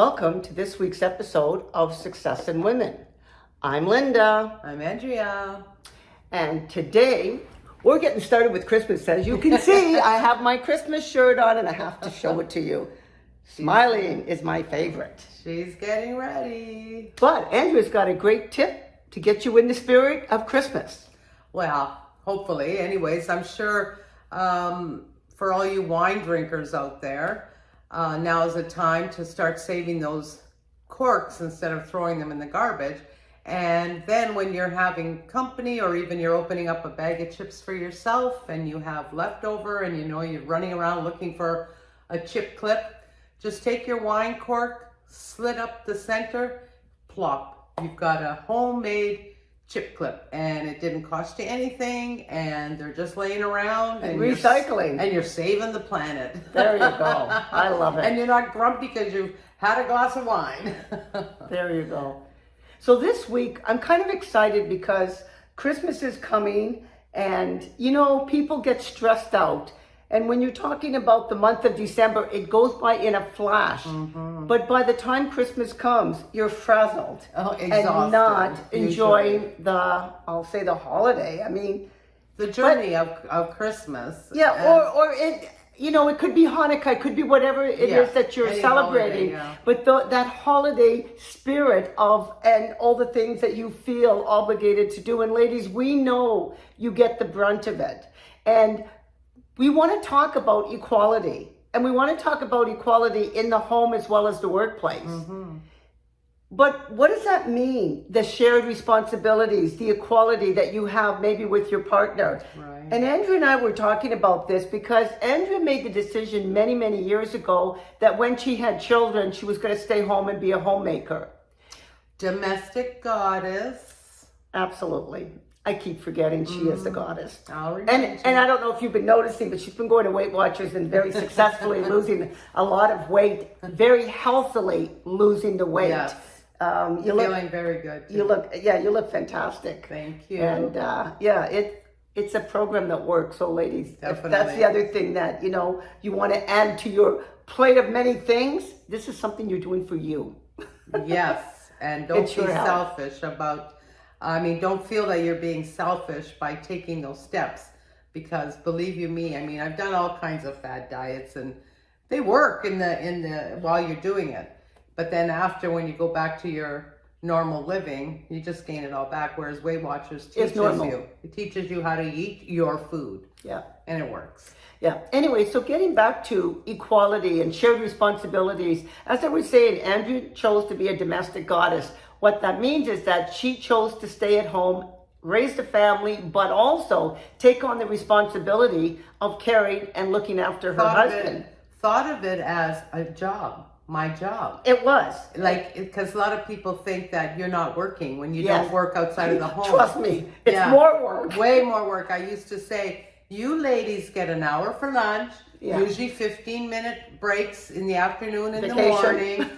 Welcome to this week's episode of Success in Women. I'm Linda. I'm Andrea. And today we're getting started with Christmas. As you can see, I have my Christmas shirt on and I have to show it to you. Smiling is my favorite. She's getting ready. But Andrea's got a great tip to get you in the spirit of Christmas. Well, hopefully. Anyways, I'm sure for all you wine drinkers out there, now is the time to start saving those corks instead of throwing them in the garbage. And then when you're having company, or even you're opening up a bag of chips for yourself and you have leftover and you know you're running around looking for a chip clip, just take your wine cork, slit up the center, plop. You've got a homemade chip clip, and it didn't cost you anything, and they're just laying around and recycling, and you're saving the planet. There you go. I love it. And you're not grumpy because you've had a glass of wine. There you go. So this week I'm kind of excited because Christmas is coming, and you know, people get stressed out. And when you're talking about the month of December, it goes by in a flash. Mm-hmm. But by the time Christmas comes, you're frazzled and not enjoying I'll say the holiday. I mean, the journey of Christmas. Yeah, or it, you know, it could be Hanukkah, it could be whatever it is that you're celebrating. Holiday, But that holiday spirit and all the things that you feel obligated to do. And ladies, we know you get the brunt of it. And we want to talk about equality, and we want to talk about equality in the home as well as the workplace. Mm-hmm. But what does that mean? The shared responsibilities, the equality that you have maybe with your partner. Right. And Andrea and I were talking about this because Andrea made the decision many, many years ago that when she had children, she was going to stay home and be a homemaker. Domestic goddess. Absolutely. I keep forgetting she is the goddess. And I don't know if you've been noticing, but she's been going to Weight Watchers and very successfully losing a lot of weight, very healthily losing the weight. Yes. You look feeling very good too. You look fantastic. Thank you. And it's a program that works. So ladies, definitely. If that's the other thing that, you know, you want to add to your plate of many things, this is something you're doing for you. Yes. And don't be selfish about, don't feel that you're being selfish by taking those steps, because believe you me, I've done all kinds of fad diets and they work in the while you're doing it. But then after, when you go back to your normal living, you just gain it all back. Whereas Weight Watchers teaches you how to eat your food. Yeah. And it works. Yeah. Anyway, so getting back to equality and shared responsibilities, as I was saying, Andrea chose to be a domestic goddess. What that means is that she chose to stay at home, raise the family, but also take on the responsibility of caring and looking after her husband. Thought of it as a job. My job. It was. Because a lot of people think that you're not working when you don't work outside of the home. Trust me, it's more work. Way more work. I used to say, you ladies get an hour for lunch, usually 15-minute breaks in the afternoon and the morning.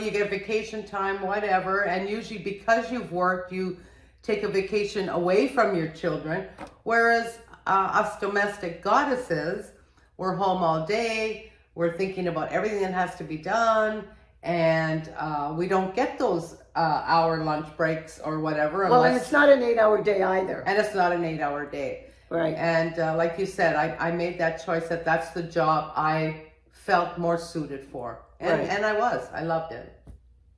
You get vacation time, whatever. And usually because you've worked, you take a vacation away from your children. Whereas us domestic goddesses, we're home all day. We're thinking about everything that has to be done, and we don't get those hour lunch breaks or whatever. And it's not an 8-hour day either. And it's not an 8-hour day. Right. And like you said, I made that choice that's the job I felt more suited for. And I loved it.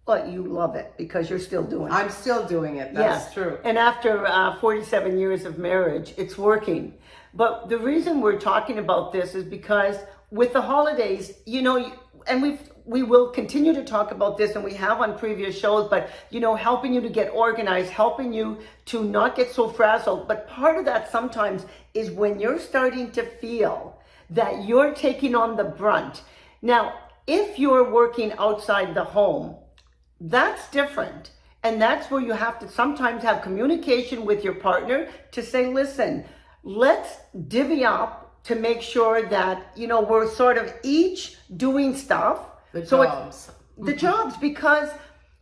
But you love it because you're still doing it. I'm still doing it. That's true. And after 47 years of marriage, it's working. But the reason we're talking about this is because with the holidays, and we will continue to talk about this, and we have on previous shows, but, helping you to get organized, helping you to not get so frazzled. But part of that sometimes is when you're starting to feel that you're taking on the brunt. Now, if you're working outside the home, that's different. And that's where you have to sometimes have communication with your partner to say, listen, let's divvy up to make sure that, we're sort of each doing stuff. The jobs, because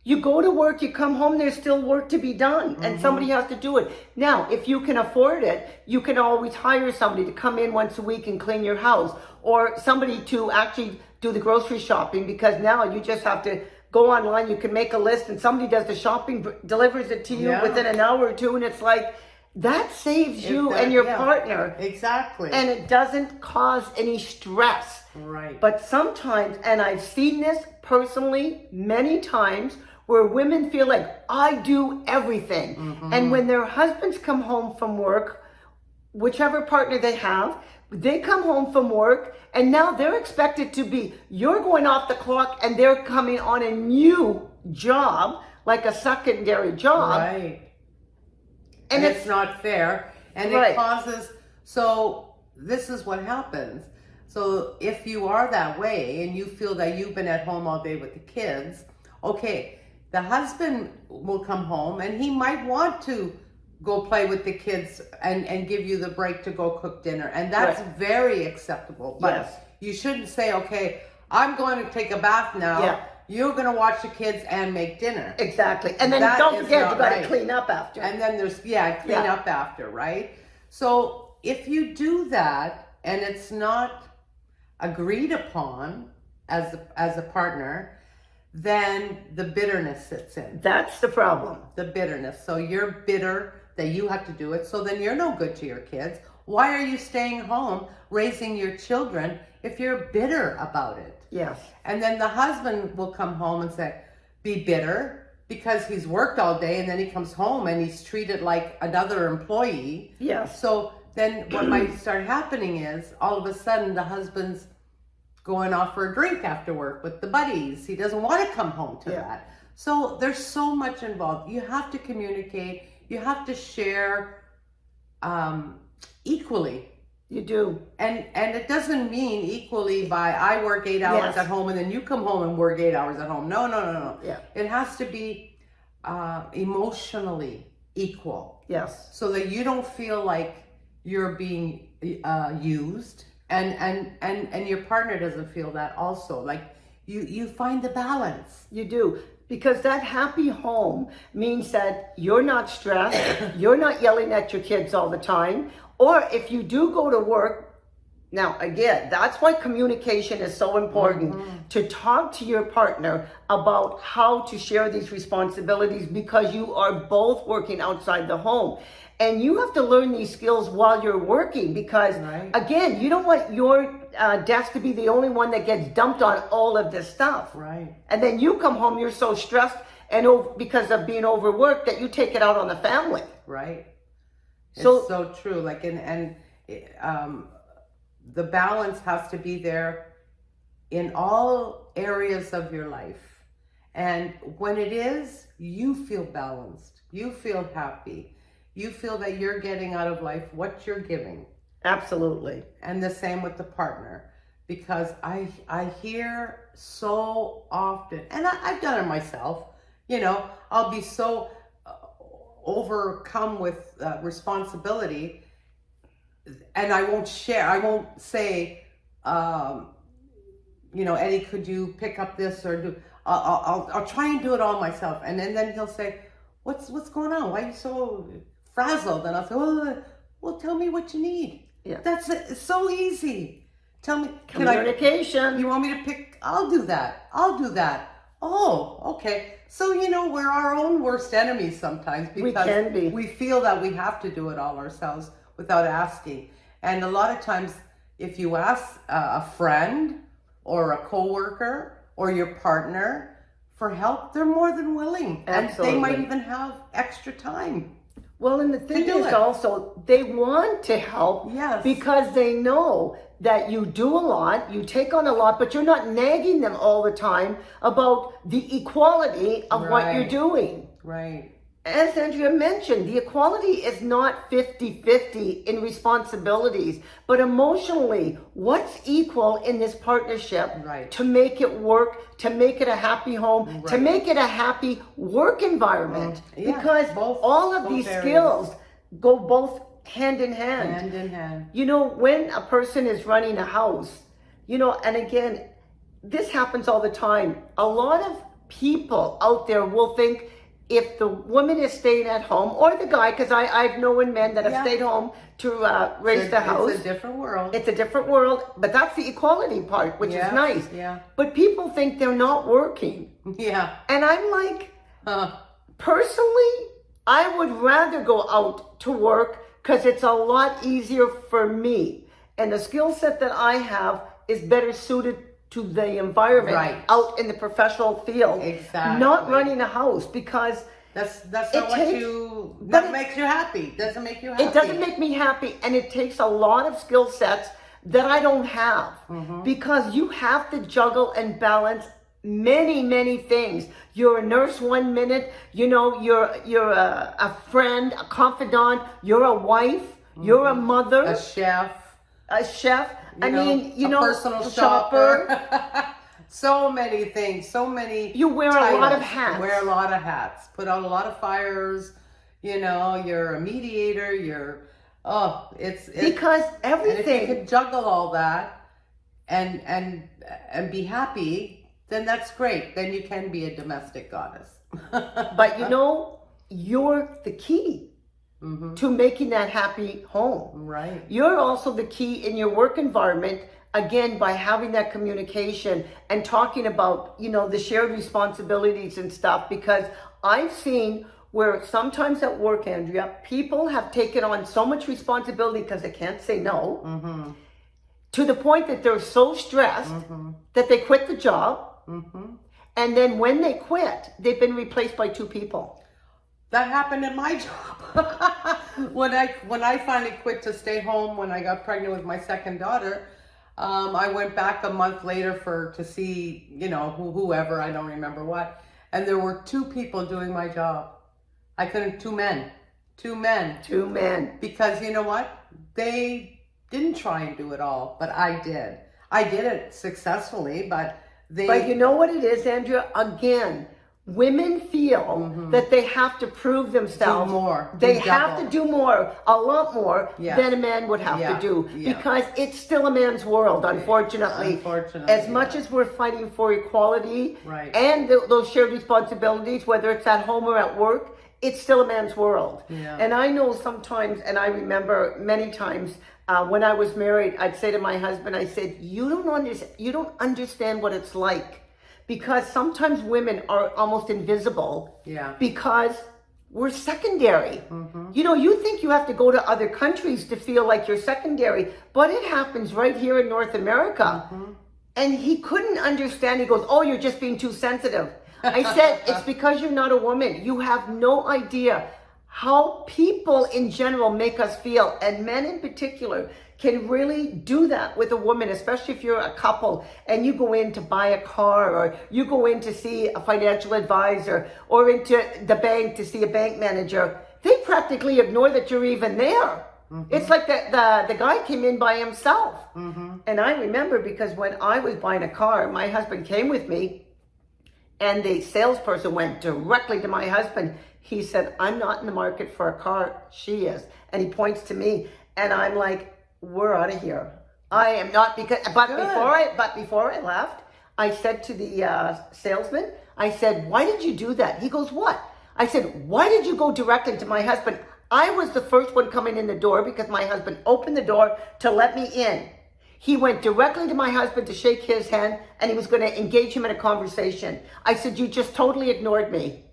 you go to work, you come home, there's still work to be done, and somebody has to do it. Now, if you can afford it, you can always hire somebody to come in once a week and clean your house, or somebody to actually do the grocery shopping, because now you just have to go online, you can make a list, and somebody does the shopping, delivers it to you within an hour or two, and it's like, that saves you and your partner. Exactly. And it doesn't cause any stress. Right. But sometimes, and I've seen this personally many times, where women feel like, I do everything. Mm-hmm. And when their husbands come home from work, whichever partner they have, they come home from work, and now they're expected to be, you're going off the clock, and they're coming on a new job, like a secondary job. Right. And it's not fair. And right. It causes, so this is what happens. So if you are that way and you feel that you've been at home all day with the kids, okay, the husband will come home and he might want to go play with the kids and give you the break to go cook dinner. And that's right. very acceptable. But yes. you shouldn't say, okay, I'm going to take a bath now. Yeah. You're going to watch the kids and make dinner. Exactly. And then That don't is forget, not you got to right. clean up after. And then there's, clean up after, right? So if you do that and it's not agreed upon as a partner, then the bitterness sits in. That's the problem. The bitterness. So you're bitter that you have to do it. So then you're no good to your kids. Why are you staying home raising your children if you're bitter about it? Yes. And then the husband will come home and say, be bitter because he's worked all day, and then he comes home and he's treated like another employee. Yes. So then what might start happening is all of a sudden the husband's going off for a drink after work with the buddies. He doesn't want to come home to that. So there's so much involved. You have to communicate. You have to share equally. You do. And it doesn't mean equally by I work 8 hours at home and then you come home and work 8 hours at home. No. Yeah. It has to be emotionally equal. Yes. So that you don't feel like you're being used, and your partner doesn't feel that also. Like you find the balance. You do. Because that happy home means that you're not stressed, you're not yelling at your kids all the time, or if you do go to work, now again, that's why communication is so important, to talk to your partner about how to share these responsibilities, because you are both working outside the home. And you have to learn these skills while you're working, because again, you don't want your desk to be the only one that gets dumped on all of this stuff. Right. And then you come home, you're so stressed and because of being overworked that you take it out on the family. Right. So, it's so true. Like, the balance has to be there in all areas of your life. And when it is, you feel balanced. You feel happy. You feel that you're getting out of life what you're giving. absolutely. And the same with the partner. Because I hear so often, and I've done it myself, I'll be so overcome with responsibility, and I won't say, Eddie, could you pick up this or do, I'll try and do it all myself. And then he'll say, what's going on? Why are you so frazzled? And I'll say, well, tell me what you need. Yeah. That's it. It's so easy. Tell me. Communication. You want me to pick? I'll do that. Oh, okay. So, we're our own worst enemies sometimes, because We can be. we feel that we have to do it all ourselves without asking. And a lot of times, if you ask a friend or a coworker or your partner for help, they're more than willing. Absolutely. And they might even have extra time. Well, and the thing do is it. also, they want to help, Yes. because they know that you do a lot, you take on a lot, but you're not nagging them all the time about the equality of what you're Right. doing. Right. As Andrea mentioned, the equality is not 50-50 in responsibilities, but emotionally, what's equal in this partnership Right. to make it work, to make it a happy home, to Right. make it a happy work environment? Yeah, Because both- all of both these areas. skills go both hand in hand. Hand in hand. When a person is running a house, and again, this happens all the time. A lot of people out there will think if the woman is staying at home, or the guy, because I've known men that have stayed home to raise the house. It's a different world. It's a different world, but that's the equality part, which is nice. Yeah. But people think they're not working. Yeah. And I'm like, personally, I would rather go out to work because it's a lot easier for me. And the skill set that I have is better suited to the environment out in the professional field. Exactly. Not running a house, because that's not that makes you happy. Doesn't make you happy. It doesn't make me happy, and it takes a lot of skill sets that I don't have, because you have to juggle and balance many things. You're a nurse 1 minute, you're a friend, a confidant, you're a wife, you're a mother, a chef. A personal shopper. So many things, so many. You wear titles. a lot of hats. Wear a lot of hats. Put out a lot of fires. You're a mediator. It's because everything. And if you can juggle all that, and be happy, then that's great. Then you can be a domestic goddess. But you're the key. To making that happy home. Right. You're also the key in your work environment, again, by having that communication and talking about, the shared responsibilities and stuff, because I've seen where sometimes at work, Andrea, people have taken on so much responsibility because they can't say no, to the point that they're so stressed that they quit the job. And then when they quit, they've been replaced by 2 people. That happened in my job. When I finally quit to stay home when I got pregnant with my second daughter, I went back a month later to see, whoever, I don't remember what. And there were 2 people doing my job. I couldn't, 2 men. 2 men. 2 men. Because you know what? They didn't try and do it all, but I did. I did it successfully, but But you know what it is, Andrea? Again, women feel that they have to prove themselves. Do more. They have to do more, a lot more than a man would have to do. Yeah. Because it's still a man's world, unfortunately. As much as we're fighting for equality and those shared responsibilities, whether it's at home or at work, it's still a man's world. Yeah. And I know sometimes, and I remember many times, when I was married, I'd say to my husband, I said, you don't understand what it's like. Because sometimes women are almost invisible because we're secondary. You think you have to go to other countries to feel like you're secondary, but it happens right here in North America. And he couldn't understand. He goes, oh, you're just being too sensitive. I said, it's because you're not a woman. You have no idea how people in general make us feel, and men in particular can really do that with a woman, especially if you're a couple and you go in to buy a car, or you go in to see a financial advisor, or into the bank to see a bank manager. They practically ignore that you're even there. It's like the guy came in by himself. And I remember, because when I was buying a car, my husband came with me, and the salesperson went directly to my husband. He said, I'm not in the market for a car. She is. And he points to me, and I'm like, we're out of here. I am not, but before I left, I said to the salesman, I said, why did you do that? He goes, what? I said, why did you go directly to my husband? I was the first one coming in the door because my husband opened the door to let me in. He went directly to my husband to shake his hand, and he was going to engage him in a conversation. I said, you just totally ignored me.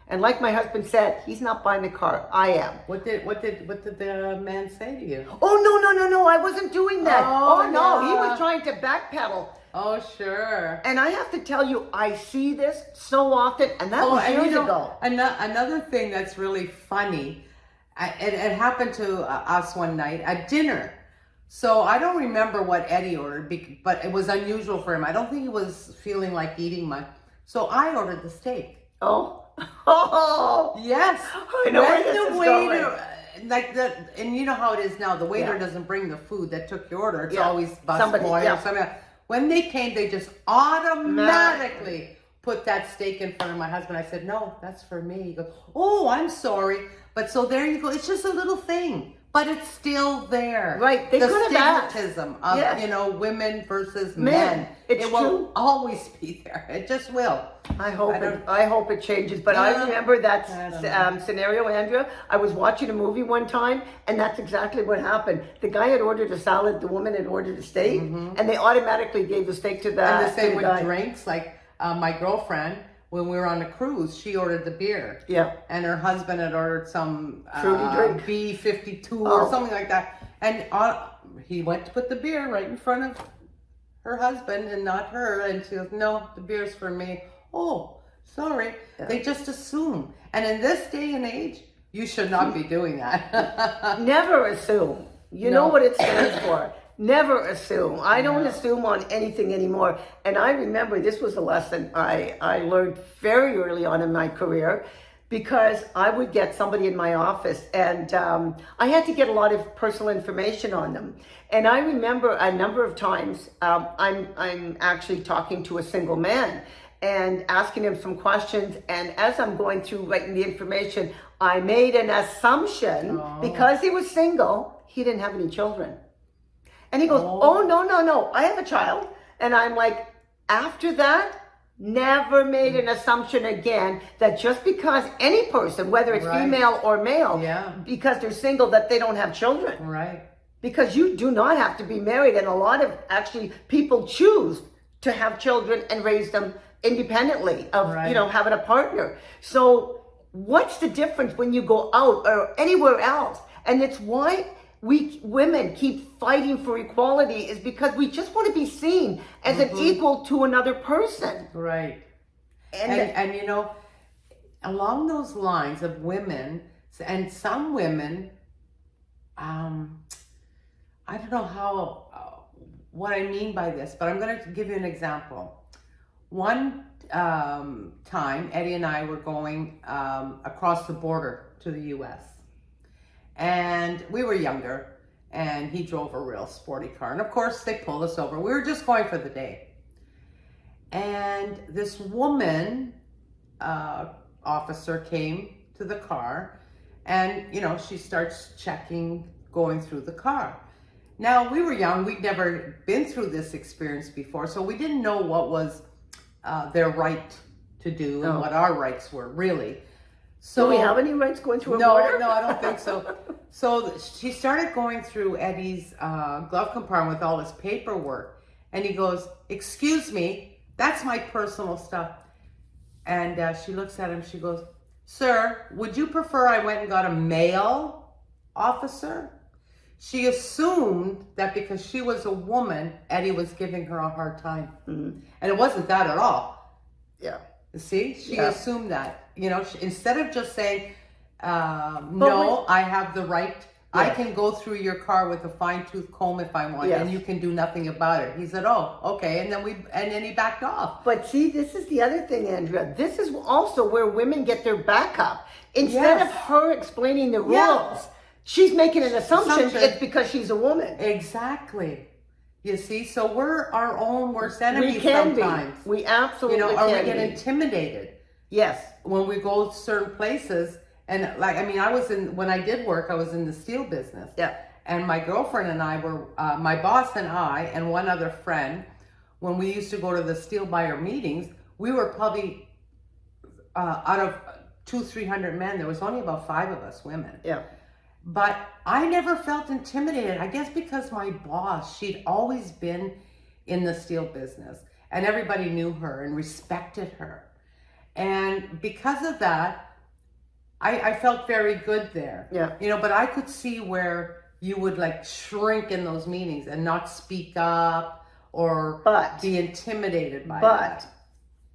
And like my husband said, he's not buying the car. I am. What did the man say to you? Oh, no, I wasn't doing that. Oh, no, yeah. he was trying to backpedal. Oh, sure. And I have to tell you, I see this so often, and that was years ago. Another thing that's really funny, it happened to us one night at dinner. So I don't remember what Eddie ordered, but it was unusual for him. I don't think he was feeling like eating much. So I ordered the steak. Oh, yes. I know where this is going. And you know how it is now. The waiter doesn't bring the food that took your order. It's always busboy or something. When they came, they just automatically put that steak in front of my husband. I said, no, that's for me. He goes, oh, I'm sorry. But so there you go. It's just a little thing. but it's still there. Right. They the could have asked. stigmatism of, Yes. you know, women versus Men. men. It's it will true. always be there. It just will. I hope it changes. But I remember that scenario, Andrea. I was watching a movie one time, and that's exactly what happened. The guy had ordered a salad, the woman had ordered a steak, and they automatically gave the steak to the And the same with guy. drinks. Like my girlfriend, when we were on a cruise, she ordered the beer. Yeah. And her husband had ordered some Fruity drink. B52 or something like that. And he went to put the beer right in front of her husband and not her. And she goes, no, the beer's for me. Oh, sorry. Yeah. They just assume. And in this day and age, you should not be doing that. Never assume. You know what it stands for. Never assume. I don't assume on anything anymore. And I remember this was a lesson I learned very early on in my career, because I would get somebody in my office and I had to get a lot of personal information on them. And I remember a number of times I'm actually talking to a single man and asking him some questions. And as I'm going through writing the information, I made an assumption because he was single, he didn't have any children. And he goes, oh, no, I have a child. And I'm like, after that, never made an assumption again that just because any person, whether it's female or male, because they're single, that they don't have children. Right. Because you do not have to be married. And a lot of actually people choose to have children and raise them independently of, you know, having a partner. So what's the difference when you go out or anywhere else? And it's why we women keep fighting for equality, is because we just want to be seen as an equal to another person. Right. And you know, along those lines of women, and some women, I don't know how, what I mean by this, but I'm going to give you an example. One time, Eddie and I were going across the border to the U.S. And we were younger, and he drove a real sporty car. And of course, they pulled us over. We were just going for the day. And this woman officer came to the car, and, you know, she starts checking, going through the car. Now, we were young. We'd never been through this experience before, so we didn't know what was their right to do and what our rights were, really. So, do we have any rights going through a no, border? No, I don't think so. So she started going through Eddie's glove compartment with all his paperwork. And he goes, excuse me, that's my personal stuff. And she looks at him, she goes, sir, would you prefer I went and got a male officer? She assumed that because she was a woman, Eddie was giving her a hard time. And it wasn't that at all. Yeah. See, she assumed that. You know, instead of just saying, no, I have the right, I can go through your car with a fine-tooth comb if I want, and you can do nothing about it. He said, oh, okay, and then he backed off. But see, this is the other thing, Andrea. This is also where women get their back up. Instead of her explaining the rules, she's making an assumption it's because she's a woman. Exactly. You see, so we're our own worst enemies we can sometimes. Be. We absolutely can. Or we get be. intimidated. Yes. When we go to certain places, and like, I mean, when I did work, I was in the steel business. Yeah. And my girlfriend and I were, my boss and I, and one other friend, when we used to go to the steel buyer meetings, we were probably, out of 200-300 men, there was only about 5 of us women. Yeah. But I never felt intimidated. I guess because my boss, she'd always been in the steel business, and everybody knew her and respected her. And because of that, I felt very good there. Yeah. You know, but I could see where you would like shrink in those meetings and not speak up or be intimidated by that.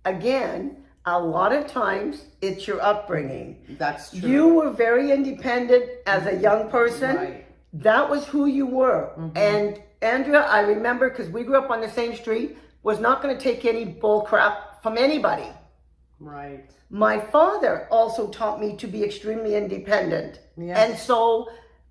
But again, a lot of times it's your upbringing. That's true. You were very independent as a young person. Right. That was who you were. And Andrea, I remember, because we grew up on the same street, was not going to take any bull crap from anybody. Right. My father also taught me to be extremely independent. Yes. And so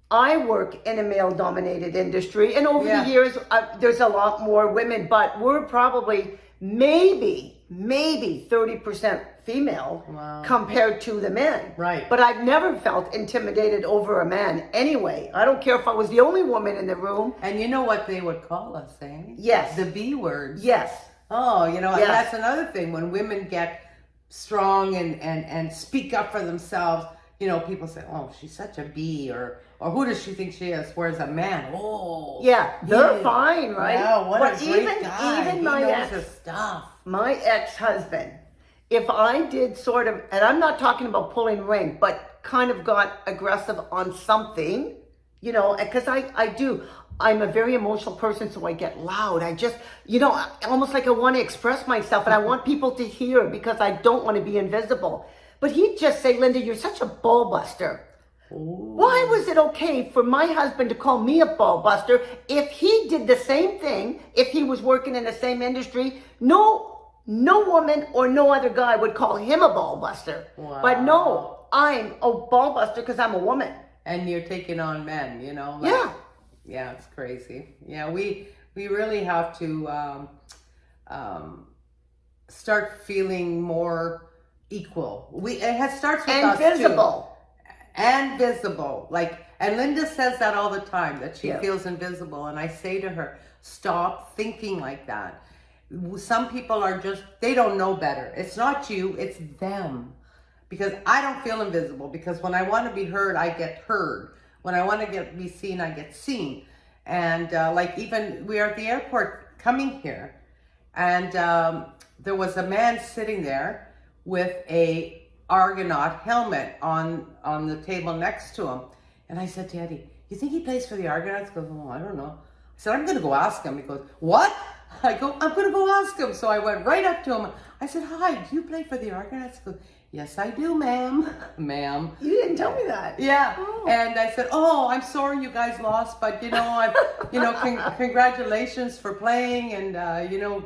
I work in a male-dominated industry. And over the years, there's a lot more women, but we're probably maybe 30% female Wow. compared to the men. Right. But I've never felt intimidated over a man anyway. I don't care if I was the only woman in the room. And you know what they would call us, eh? Yes. The B words. Yes. Oh, you know, and Yes. that's another thing. When women get strong and speak up for themselves, you know, people say, oh, she's such a B, or who does she think she is? Whereas a man, oh. Yeah, they're he- fine, right? Yeah, what But a great guy. even he my knows his stuff. my ex-husband, if I did sort of, and I'm not talking about pulling rank, but kind of got aggressive on something, you know, because I do. I'm a very emotional person, so I get loud. I just, you know, almost like I want to express myself, and I want people to hear because I don't want to be invisible. But he'd just say, Linda, you're such a ball buster. Why was it okay for my husband to call me a ball buster if he did the same thing, if he was working in the same industry? No woman or no other guy would call him a ball buster. Wow. But no, I'm a ball buster because I'm a woman. And you're taking on men, you know? Yeah. Yeah, it's crazy. Yeah, we really have to start feeling more equal. It starts with us Invisible. too. And visible. Like, and Linda says that all the time, that she Yeah. feels invisible. And I say to her, stop thinking like that. Some people are just, they don't know better. It's not you, it's them. Because I don't feel invisible, because when I want to be heard, I get heard. When I want to be seen, I get seen. And like, even we are at the airport coming here, and there was a man sitting there with a Argonaut helmet on the table next to him. And I said to Eddie, you think he plays for the Argonauts? He goes, oh, I don't know. I said, I'm going to go ask him. He goes, what? I go, I'm going to go ask him. So I went right up to him. I said, hi, do you play for the Argonauts? He goes, yes, I do, ma'am. Ma'am. You didn't tell me that. Yeah. Oh. And I said, oh, I'm sorry you guys lost, but you know, congratulations for playing, and you know,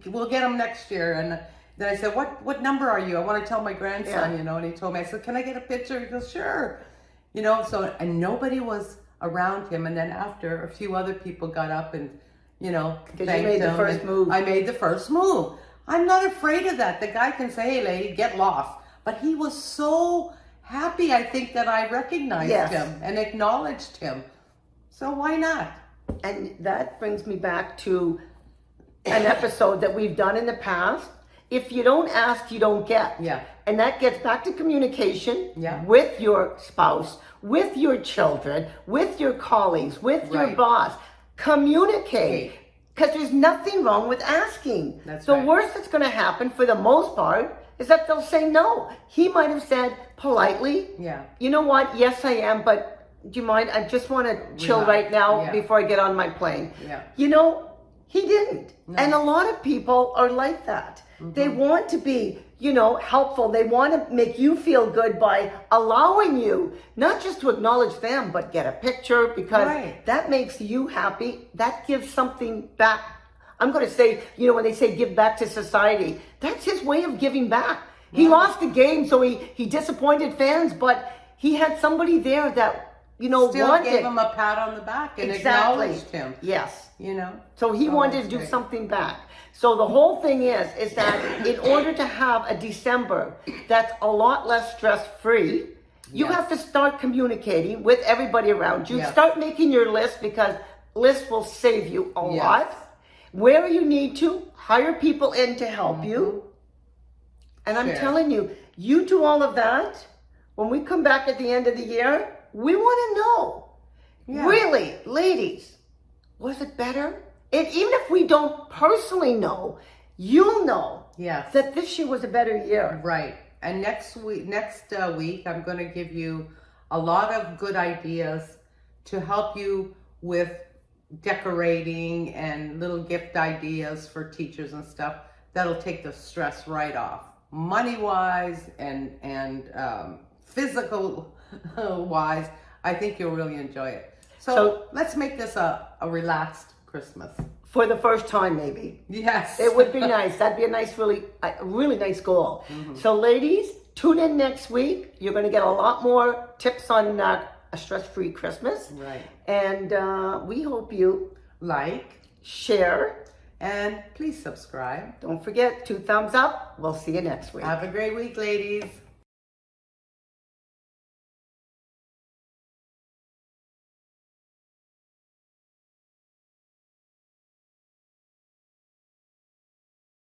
we'll get them next year. And then I said, what number are you? I want to tell my grandson, you know, and he told me. I said, can I get a picture? He goes, sure. You know, so, and nobody was around him. And then after, a few other people got up and, you know, Because you made the first move. I made the first move. I'm not afraid of that. The guy can say, hey, lady, get lost. But he was so happy, I think, that I recognized him and acknowledged him. So why not? And that brings me back to an episode that we've done in the past. If you don't ask, you don't get. Yeah. And that gets back to communication Yeah. with your spouse, with your children, with your colleagues, with your Right. boss. Communicate. Because there's nothing wrong with asking. That's the right. worst that's going to happen for the most part is that they'll say no. He might have said politely, Yeah. you know what, yes I am, but do you mind? I just want to chill Relax. right now Yeah. before I get on my plane. Yeah. You know, he didn't. No. And a lot of people are like that. Mm-hmm. They want to be, you know, helpful. They want to make you feel good by allowing you not just to acknowledge them, but get a picture, because Right. that makes you happy. That gives something back. I'm going to say, you know, when they say give back to society, that's his way of giving back. He lost the game, so he disappointed fans, but he had somebody there that, you know, Still wanted. gave him a pat on the back and acknowledged him. Yes. You know? So he Oh, wanted to that's do great. something back. So the whole thing is that in order to have a December that's a lot less stress-free, you Yes. have to start communicating with everybody around you. Yes. Start making your list, because lists will save you a Yes. lot. Where you need to, hire people in to help you. And I'm Sure. telling you, you do all of that, when we come back at the end of the year, we want to know. Yeah. Really, ladies, was it better? And even if we don't personally know, you'll know Yes. that this year was a better year. Right. And next week, I'm going to give you a lot of good ideas to help you with decorating and little gift ideas for teachers and stuff that'll take the stress right off, money-wise and physical wise. I think you'll really enjoy it. So let's make this a relaxed Christmas. For the first time, maybe. Yes. It would be nice. That'd be a really nice goal. So ladies, tune in next week. You're going to get a lot more tips on a stress-free Christmas. Right. And we hope you Like, share, And please subscribe. Don't forget, 2 thumbs up. We'll see you next week. Have a great week, ladies.